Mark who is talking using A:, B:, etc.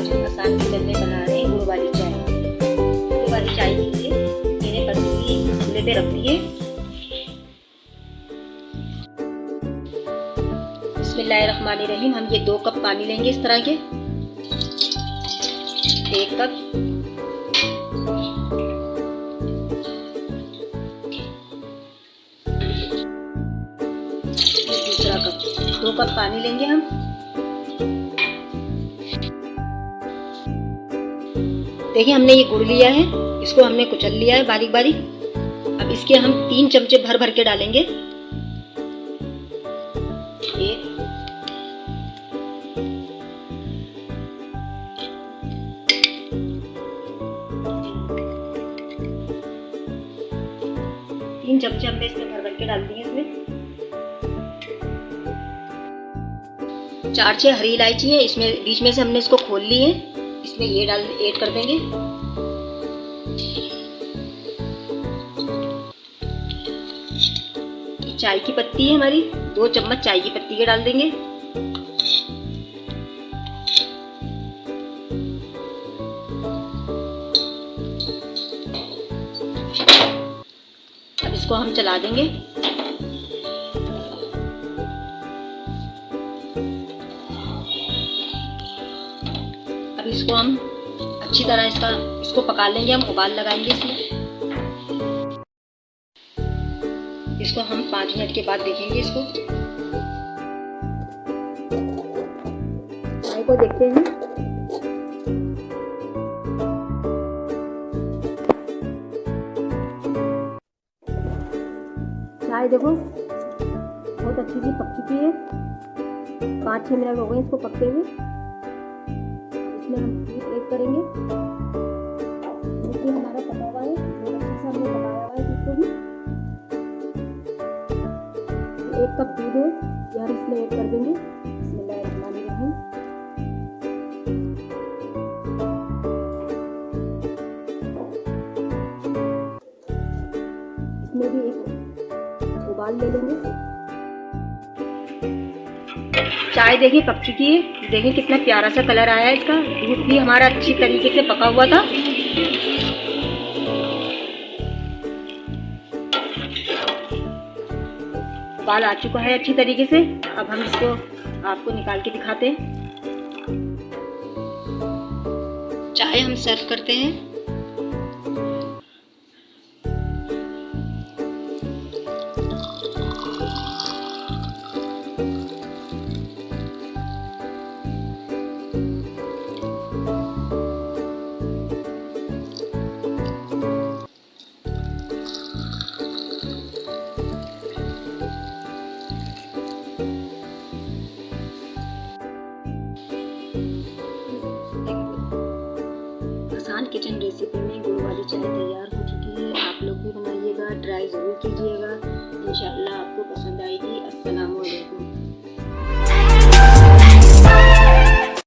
A: आज हम आसान किचन में बना रहे हैं गुड़ वाली चाय। गुड़ वाली चाय के लिए मैंने पतीली चूल्हे पे रख दी है। बिस्मिल्लाहिर्रहमानिर्रहीम। हम ये 2 कप पानी लेंगे इस तरह के, 1 कप, दूसरा कप, 2 कप पानी लेंगे हम। देखिए हमने ये गुड़ लिया है, इसको हमने कुचल लिया है बारीक बारीक। अब इसके हम 3 चमचे भर भर के डालेंगे। 1, 3 चमचे हमने इसमें भर भर के डाल दिए। इसमें 4-6 हरी इलायची है, इसमें बीच में से हमने इसको खोल ली है, इसमें ये ऐड कर देंगे। चाय की पत्ती है हमारी, 2 चम्मच चाय की पत्ती के डाल देंगे। अब इसको हम चला देंगे। अब इसको हम अच्छी तरह इसको पका लेंगे। हम उबाल लगाएंगे इसमें। इसको हम 5 मिनट के बाद देखेंगे। इसको चाय को देखते हैं। चाय देखो बहुत अच्छी सी पक चुकी है। 5-6 मिनट हो गए इसको पकते हुए। इसमें हम दूध ऐड करेंगे। दूध भी हमारा पका हुआ है, बहुत अच्छे से हमने पकाया हुआ है दूध को भी। 1 कप दूध है, ये हम इसमें ऐड कर देंगे। बिस्मिल्लाहिर्रहमानिर्रहीम। इसमें भी एक उबाल ले लेंगे। चाय देखिए पक चुकी है। देखिए कितना प्यारा सा कलर आया है इसका। दूध भी हमारा अच्छी तरीके से पका हुआ था। उबाल आ चुका है अच्छी तरीके से। अब हम इसको आपको निकाल के दिखाते हैं। चाय हम सर्व करते हैं। आसान किचन रेसिपी में गुड़ वाली चाय तैयार हो चुकी है। आप लोग भी बनाइएगा, ट्राई ज़रूर कीजिएगा। इंशाअल्लाह आपको पसंद आएगी। अस्सलामु अलैकुम।